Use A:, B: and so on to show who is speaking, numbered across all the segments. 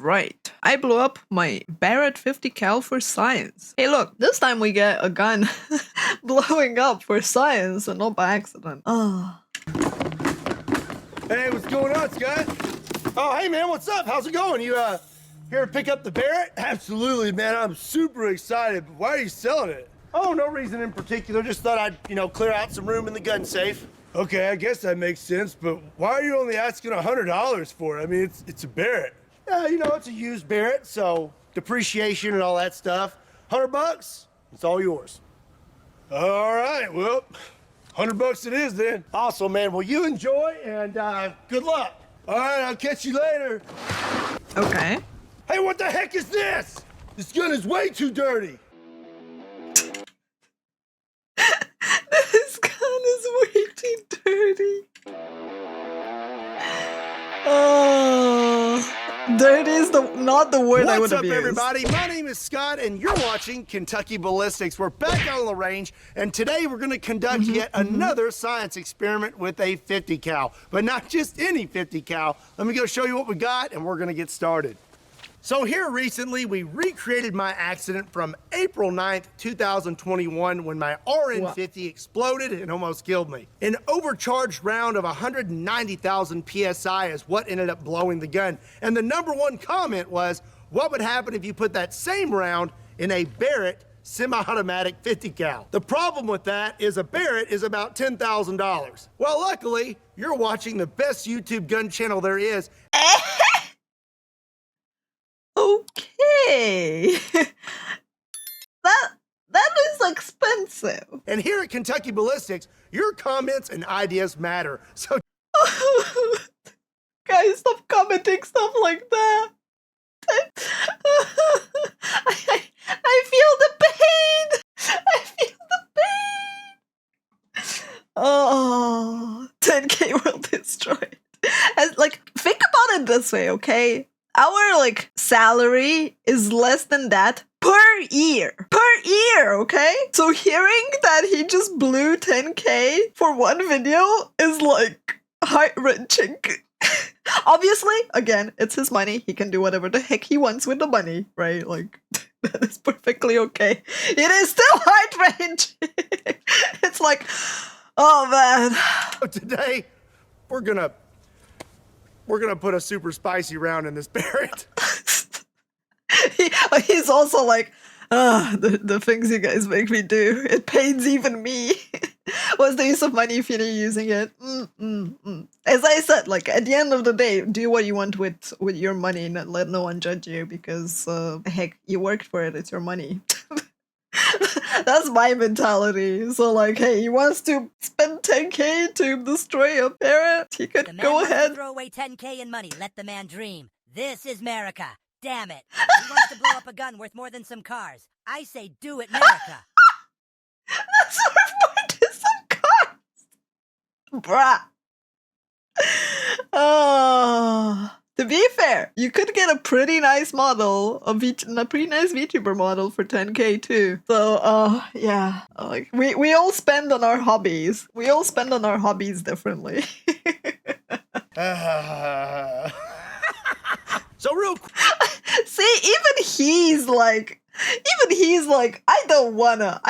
A: Right. I blew up my Barrett 50 cal for science. Hey look, this time we get a gun blowing up for science and not by accident. Oh.
B: Hey, what's going on, Scott? Oh, hey man, what's up? How's it going? You here to pick up the Barrett? Absolutely, man. I'm super excited. But why are you selling it? Oh, no reason in particular. Just thought I'd, clear out some room in the gun safe. Okay, I guess that makes sense, but why are you only asking $100 for it? I mean, it's a Barrett. Yeah, it's a used Barrett, so depreciation and all that stuff. $100, it's all yours. All right, well, $100 it is then. Awesome, man. Well, you enjoy and good luck. All right, I'll catch you later.
A: Okay.
B: Hey, what the heck is this? This gun is way too dirty.
A: This gun is way too dirty. Oh, dirty is not the word I would have used.
B: What's up, everybody? My name is Scott, and you're watching Kentucky Ballistics. We're back out on the range, and today we're going to conduct yet another science experiment with a 50 cal, but not just any 50 cal. Let me go show you what we got, and we're going to get started. So here recently, we recreated my accident from April 9th, 2021, when my RN50 exploded and almost killed me. An overcharged round of 190,000 PSI is what ended up blowing the gun. And the #1 comment was, what would happen if you put that same round in a Barrett semi-automatic 50 cal? The problem with that is a Barrett is about $10,000. Well, luckily, you're watching the best YouTube gun channel there is.
A: Okay. That is expensive.
B: And here at Kentucky Ballistics, your comments and ideas matter. So
A: guys, stop commenting stuff like that. I feel the pain. I feel the pain. Oh, 10K will destroy it. Think about it this way, okay? Our salary is less than that per year. Per year, okay? So hearing that he just blew 10K for one video is heart-wrenching. Obviously, again, it's his money. He can do whatever the heck he wants with the money, right? That is perfectly okay. It is still heart-wrenching. It's oh man.
B: Today, we're gonna put a super spicy round in this Barrett.
A: He's also the things you guys make me do. It pains even me. What's the use of money if you're not using it? As I said, at the end of the day, do what you want with your money and let no one judge you because, heck, you worked for it. It's your money. That's my mentality. So hey, he wants to spend 10K to destroy a Barrett. He could go ahead.
C: Throw away 10K in money. Let the man dream. This is America. Damn it. He wants to blow up a gun worth more than some cars. I say do it, America.
A: That's worth more than some cars. Bruh. Oh. To be fair, you could get a pretty nice model, a pretty nice VTuber model for 10K too. So, yeah, we all spend on our hobbies. We all spend on our hobbies differently.
B: So real quick.
A: See, even he's I don't wanna.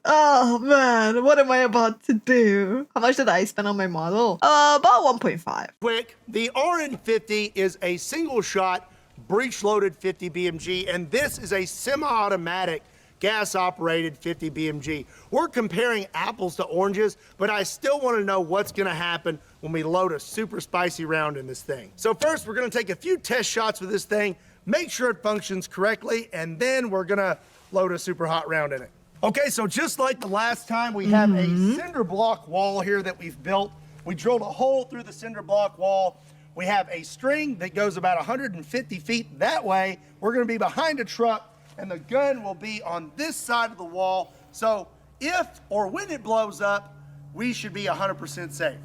A: Oh man, what am I about to do? How much did I spend on my model? About 1.5.
B: Quick, the RN50 is a single shot, breech loaded 50 BMG, and this is a semi-automatic gas operated 50 BMG. We're comparing apples to oranges, but I still want to know what's going to happen when we load a super spicy round in this thing. So first, we're going to take a few test shots with this thing, make sure it functions correctly, and then we're going to load a super hot round in it. Okay, so just like the last time, we have a cinder block wall here that we've built. We drilled a hole through the cinder block wall. We have a string that goes about 150 feet that way. We're going to be behind a truck, and the gun will be on this side of the wall. So if or when it blows up, we should be 100% safe.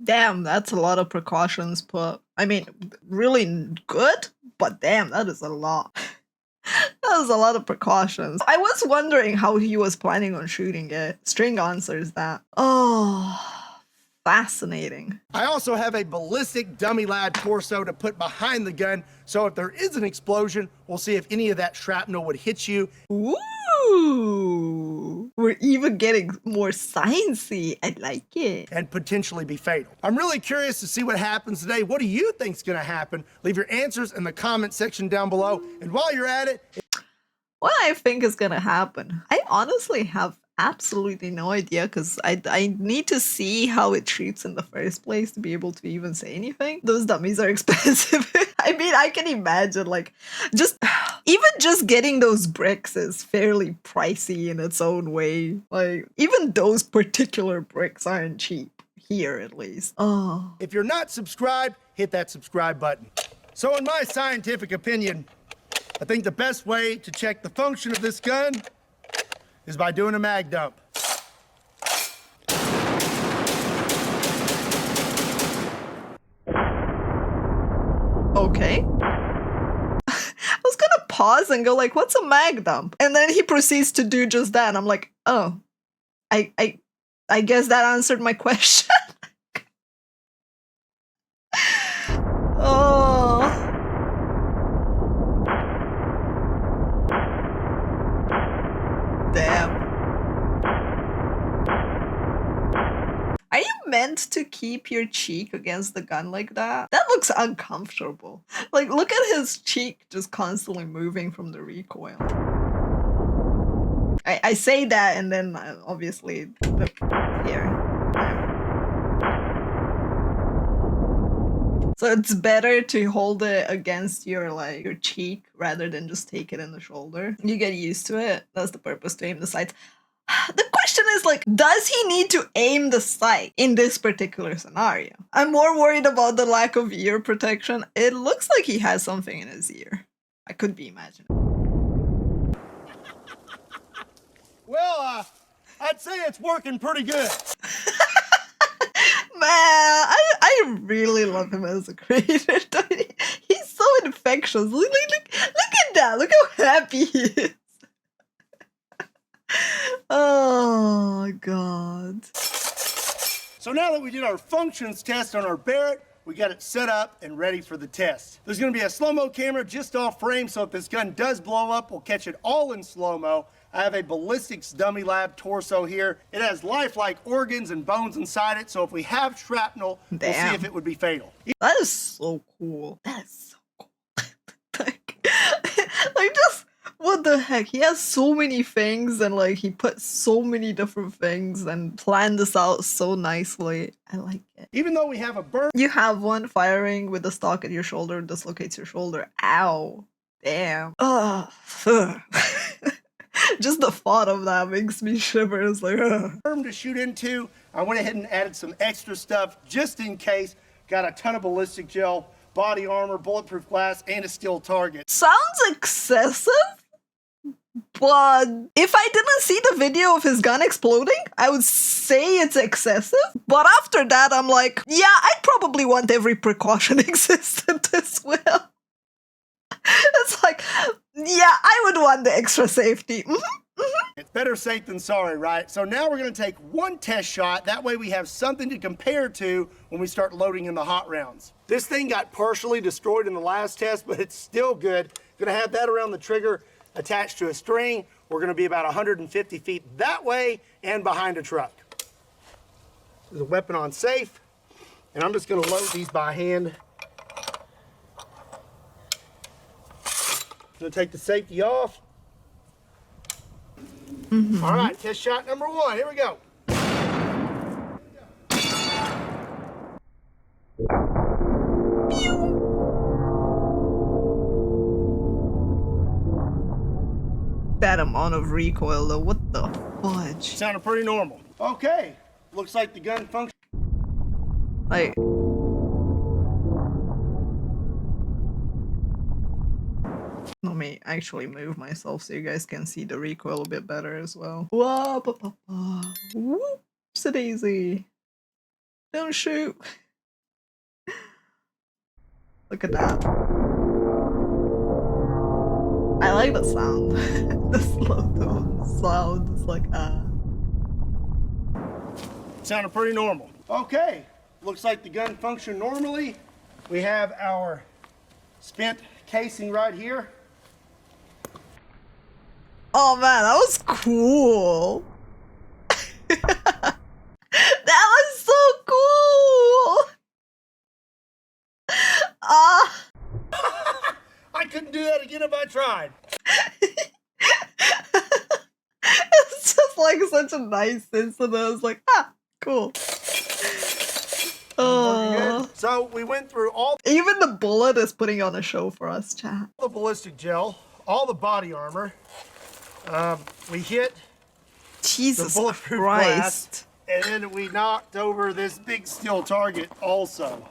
A: Damn, that's a lot of precautions put. I mean, really good, but damn, that is a lot. That was a lot of precautions. I was wondering how he was planning on shooting it. String answers that. Oh, Fascinating.
B: I also have a ballistic dummy lab torso to put behind the gun, so if there is an explosion, we'll see if any of that shrapnel would hit you.
A: Ooh, we're even getting more sciencey. I like it.
B: And potentially be fatal. I'm really curious to see what happens today. What do you think's gonna happen? Leave your answers in the comment section down below. And while you're at it,
A: What I think is gonna happen, I honestly have absolutely no idea because I need to see how it treats in the first place to be able to even say anything. Those dummies are expensive. I mean, I can imagine like even just getting those bricks is fairly pricey in its own way. Like even those particular bricks aren't cheap here at least. Oh,
B: if you're not subscribed, hit that subscribe button. So in my scientific opinion, I think the best way to check the function of this gun is by doing a mag dump.
A: okay. I was gonna pause and go like, what's a mag dump? And then he proceeds to do just that. I'm like, oh, I guess that answered my question. Oh. Damn. Are you meant to keep your cheek against the gun like that? That looks uncomfortable. Like, look at his cheek just constantly moving from the recoil. I say that and then obviously, look here. So it's better to hold it against your your cheek rather than just take it in the shoulder. You get used to it. That's the purpose, to aim the sights. The question is like, does he need to aim the sight in this particular scenario? I'm more worried about the lack of ear protection. It looks like he has something in his ear. I could be imagining.
B: Well, I'd say it's working pretty good.
A: Man, I really love him as a creator. He's so infectious. Look at that. Look how happy he is. Oh, God.
B: So now that we did our functions test on our Barrett, we got it set up and ready for the test. There's gonna be a slow-mo camera just off frame, so if this gun does blow up, we'll catch it all in slow-mo. I have a Ballistics dummy lab torso here. It has lifelike organs and bones inside it, so if we have shrapnel, we'll see if it would be fatal.
A: That is so cool. That is so cool. like just, what the heck? He has so many things and like he put so many different things and planned this out so nicely. I like it.
B: Even though we have a burn,
A: You have one firing with the stock at your shoulder, dislocates your shoulder. Ow. Damn. Ugh. Just the thought of that makes me shiver. It's like, ugh.
B: to shoot into, I went ahead and added some extra stuff just in case. Got a ton of ballistic gel, body armor, bulletproof glass, and a steel target.
A: Sounds excessive, but if I didn't see the video of his gun exploding, I would say it's excessive. But after that, I'm like, yeah, I'd probably want every precaution existent as well. It's like, yeah, I would want the extra safety.
B: It's better safe than sorry, right? So now we're gonna take one test shot. That way we have something to compare to when we start loading in the hot rounds. This thing got partially destroyed in the last test, but it's still good. Gonna have that around the trigger attached to a string. We're gonna be about 150 feet that way and behind a truck. There's a weapon on safe, and I'm just gonna load these by hand. Gonna take the safety off. All right, test shot number one. Here we go.
A: That amount of recoil though, what the fudge?
B: Sounded pretty normal. Okay, looks like the gun functions.
A: Like, let me actually move myself so you guys can see the recoil a bit better as well. Whoa, whoops a daisy. Don't shoot. Look at that. I like the sound. The slow sound is like,
B: Sounded pretty normal. Okay, looks like the gun functioned normally. We have our spent casing right here.
A: Oh man, that was cool. That was so cool. Ah.
B: I couldn't do that again if I tried.
A: It's just like such a nice incident. I was like, ah, cool. Oh.
B: So we went through all
A: Even the bullet is putting on a show for us, chat.
B: the ballistic gel, all the body armor. We hit the
A: Jesus
B: bulletproof
A: Christ.
B: glass, and then we knocked over this big steel target also.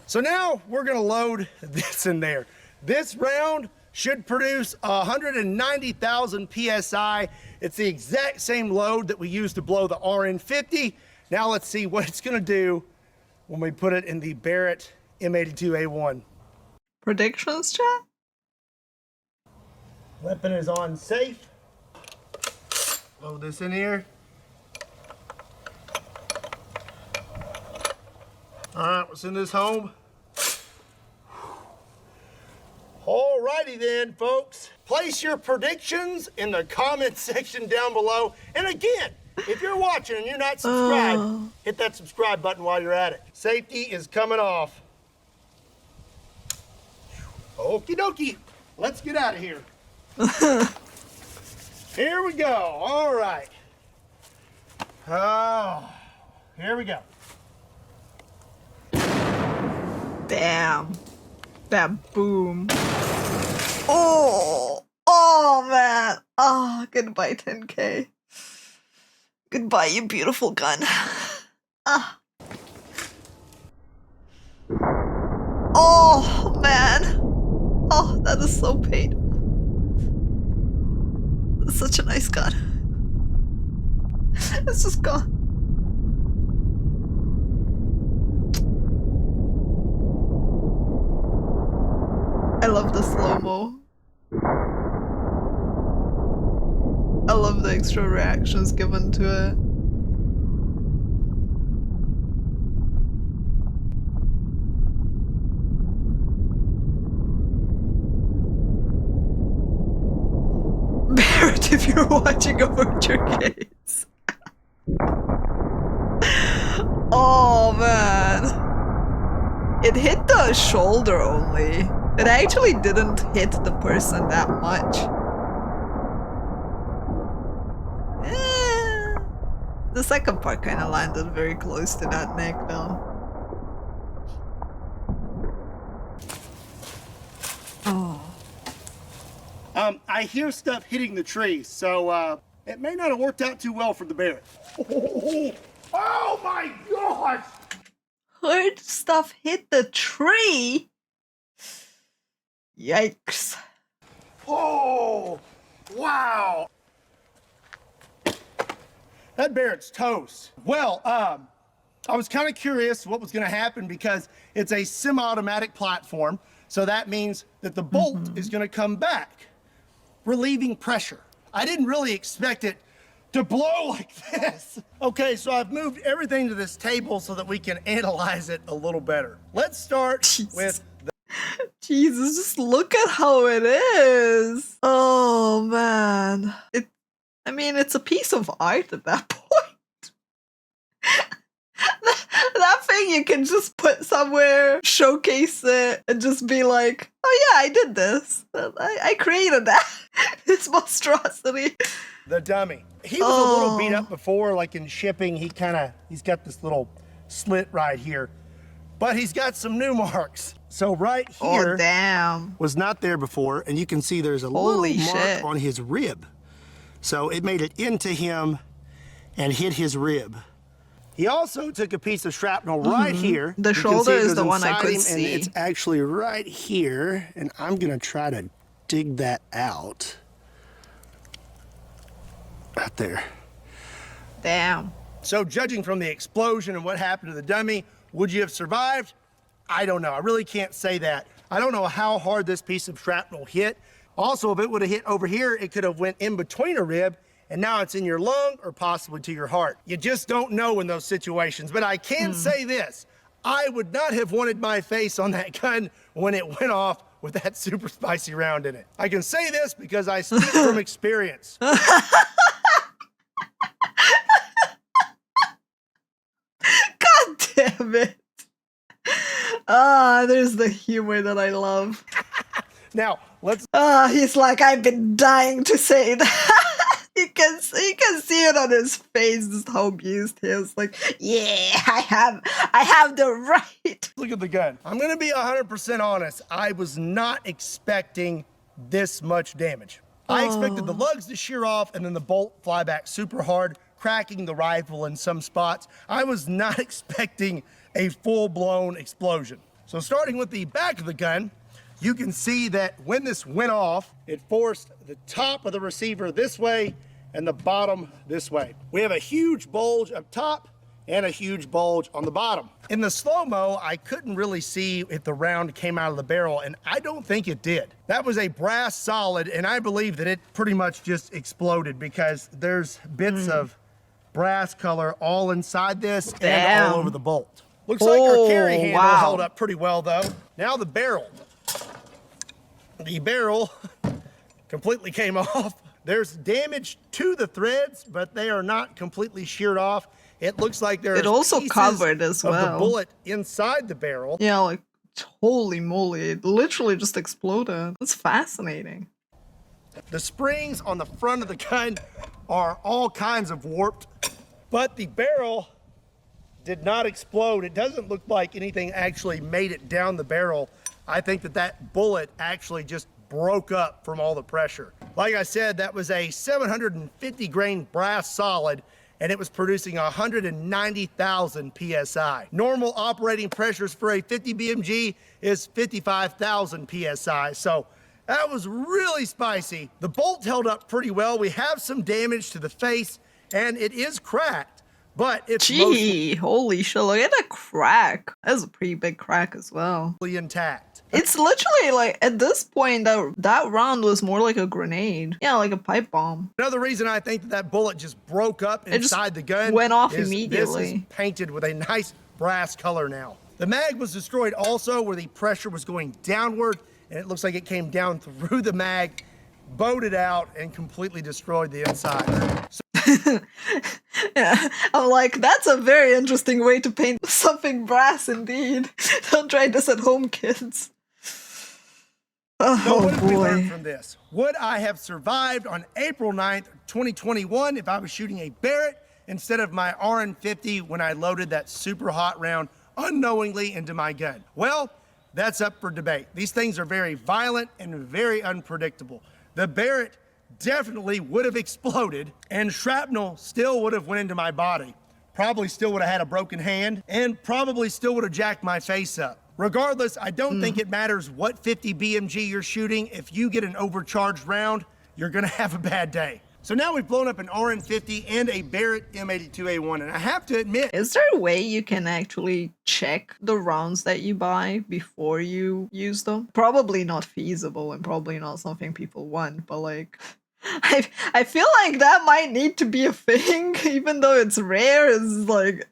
B: So now we're gonna load this in there. This round should produce 190,000 PSI. It's the exact same load that we used to blow the RN50. Now let's see what it's gonna do when we put it in the Barrett M82A1.
A: Predictions, chat?
B: Weapon is on safe. Load this in here. All right, we'll send this home. Alrighty then, folks. Place your predictions in the comment section down below. And again, if you're watching and you're not subscribed, hit that subscribe button while you're at it. Safety is coming off. Okie dokie. Let's get out of here. Here we go. All right. Oh, here we go.
A: Damn. That boom. Oh. Oh, man. Oh, goodbye, 10K. Goodbye, you beautiful gun. Ah. Oh, man. Oh, that is so painful. It's such a nice gun. It's just gone. I love the slow-mo. I love the extra reactions given to it. Barrett, if you're watching, avert your gaze. Oh man. It hit the shoulder only. It actually didn't hit the person that much. The second part kind of landed very close to that neck though. Oh.
B: I hear stuff hitting the tree, so it may not have worked out too well for the Barrett. Oh my gosh!
A: Heard stuff hit the tree? Yikes.
B: Oh, wow. That Barrett's toast. Well, I was kind of curious what was going to happen because it's a semi-automatic platform. So that means that the bolt is going to come back, relieving pressure. I didn't really expect it to blow like this. Okay, so I've moved everything to this table so that we can analyze it a little better. Let's start with the
A: Jesus, just look at how it is. Oh man. I mean, it's a piece of art at that point. That thing you can just put somewhere, showcase it, and just be like, oh yeah, I did this. I created that. This monstrosity.
B: the dummy. He was a little beat up before, like in shipping. He's got this little slit right here, but he's got some new marks. So right here
A: damn.
B: was not there before, and you can see there's a
A: Holy
B: little mark
A: shit.
B: on his rib. So it made it into him and hit his rib. He also took a piece of shrapnel right here.
A: The
B: You can
A: shoulder
B: see it
A: is
B: goes
A: the one I
B: inside
A: could
B: him,
A: see.
B: And it's actually right here, and I'm gonna try to dig that out. Right there.
A: Damn.
B: So judging from the explosion and what happened to the dummy, would you have survived? I don't know. I really can't say that. I don't know how hard this piece of shrapnel hit. Also, if it would have hit over here, it could have went in between a rib and now it's in your lung or possibly to your heart. You just don't know in those situations. But I can say this, I would not have wanted my face on that gun when it went off with that super spicy round in it. I can say this because I speak from experience.
A: God damn it. Ah, there's the humor that I love.
B: Now, let's...
A: He's like, I've been dying to say that. You can see it on his face, just how amused he is. Like, yeah, I have the right.
B: Look at the gun. I'm gonna be 100% honest. I was not expecting this much damage. I expected the lugs to shear off and then the bolt fly back super hard, cracking the rifle in some spots. I was not expecting a full-blown explosion. So starting with the back of the gun, you can see that when this went off, it forced the top of the receiver this way and the bottom this way. We have a huge bulge up top and a huge bulge on the bottom. In the slow-mo, I couldn't really see if the round came out of the barrel, and I don't think it did. That was a brass solid, and I believe that it pretty much just exploded because there's bits of brass color all inside this and all over the bolt. Looks like our carry handle held up pretty well though. Now the barrel. The barrel completely came off. There's damage to the threads, but they are not completely sheared off. It looks like there's
A: also
B: pieces
A: covered as
B: of the
A: well.
B: bullet inside the barrel.
A: Yeah, like, holy moly, it literally just exploded. That's fascinating.
B: The springs on the front of the gun are all kinds of warped, but the barrel did not explode. It doesn't look like anything actually made it down the barrel. I think that that bullet actually just broke up from all the pressure. Like I said, that was a 750 grain brass solid, and it was producing 190,000 PSI. Normal operating pressures for a 50 BMG is 55,000 PSI, so that was really spicy. The bolt held up pretty well. We have some damage to the face, and it is cracked, but it's
A: Holy shit, look at that crack. That's a pretty big crack as well.
B: mostly intact.
A: It's literally like, at this point, that round was more like a grenade. Yeah, like a pipe bomb.
B: Another reason I think that that bullet just broke up inside the gun
A: went off
B: is
A: immediately.
B: This is painted with a nice brass color now. The mag was destroyed also where the pressure was going downward, and it looks like it came down through the mag, bowed it out, and completely destroyed the inside.
A: Yeah, I'm like, that's a very interesting way to paint something brass indeed. Don't try this at home, kids.
B: So
A: Oh
B: what did we learn
A: boy.
B: from this? Would I have survived on April 9th, 2021 if I was shooting a Barrett instead of my RN50 when I loaded that super hot round unknowingly into my gun? Well, that's up for debate. These things are very violent and very unpredictable. The Barrett definitely would have exploded and shrapnel still would have went into my body. Probably still would have had a broken hand and probably still would have jacked my face up. Regardless, I don't think it matters what 50 BMG you're shooting. If you get an overcharged round, you're gonna have a bad day. So now we've blown up an RN50 and a Barrett M82A1, and I have to admit,
A: Is there a way you can actually check the rounds that you buy before you use them? Probably not feasible and probably not something people want, but like, I feel like that might need to be a thing, even though it's rare. It's like,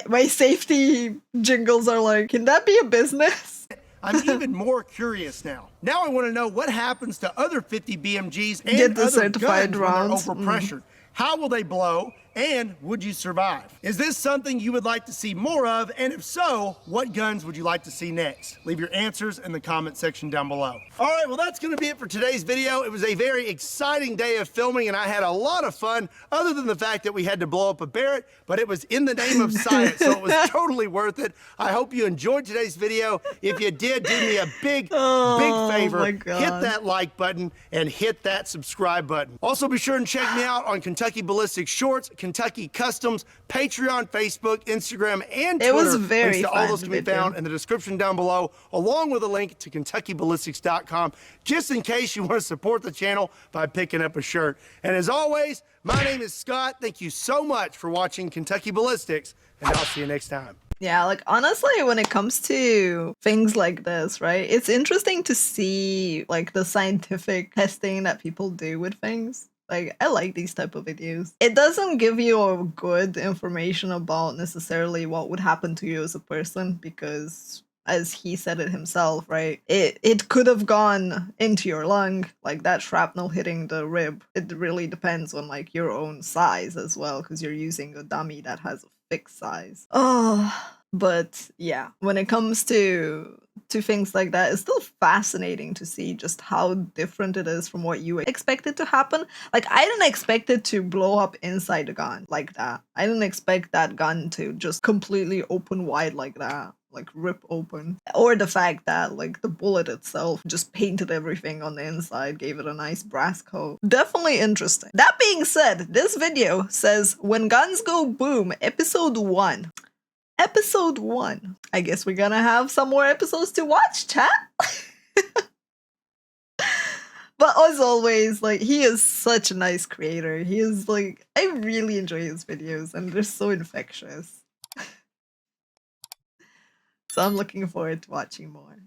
A: my safety jingles are like, can that be a business?
B: I'm even more curious now. Now I want to know what happens to other 50 BMGs and
A: Get the
B: other
A: certified
B: guns
A: rounds.
B: when they're overpressured. How will they blow, and would you survive? Is this something you would like to see more of, and if so, what guns would you like to see next? Leave your answers in the comment section down below. All right, well that's gonna be it for today's video. It was a very exciting day of filming, and I had a lot of fun, other than the fact that we had to blow up a Barrett, but it was in the name of science, so it was totally worth it. I hope you enjoyed today's video. If you did, do me a big favor.
A: my
B: Hit
A: God.
B: that like button and hit that subscribe button. Also, be sure and check me out on Kentucky Ballistics Shorts, Kentucky Customs, Patreon, Facebook, Instagram, and Twitter.
A: It was very
B: Links to all
A: fun
B: those can be
A: video.
B: found in the description down below, along with a link to KentuckyBallistics.com, just in case you want to support the channel by picking up a shirt. And as always, my name is Scott. Thank you so much for watching Kentucky Ballistics, and I'll see you next time.
A: Yeah, like honestly, when it comes to things like this, right, it's interesting to see like the scientific testing that people do with things. Like, I like these type of videos. It doesn't give you a good information about necessarily what would happen to you as a person because, as he said it himself, right? It could have gone into your lung, like that shrapnel hitting the rib. It really depends on like your own size as well, because you're using a dummy that has a fixed size. Oh, but yeah, when it comes to things like that, it's still fascinating to see just how different it is from what you expected to happen. Like, I didn't expect it to blow up inside the gun like that. I didn't expect that gun to just completely open wide like that, like rip open. Or the fact that like the bullet itself just painted everything on the inside, gave it a nice brass coat. Definitely interesting. That being said, this video says When Guns Go Boom, episode 1. Episode 1. I guess we're gonna have some more episodes to watch, chat. But as always, like, he is such a nice creator. He is like, I really enjoy his videos and they're so infectious. So I'm looking forward to watching more.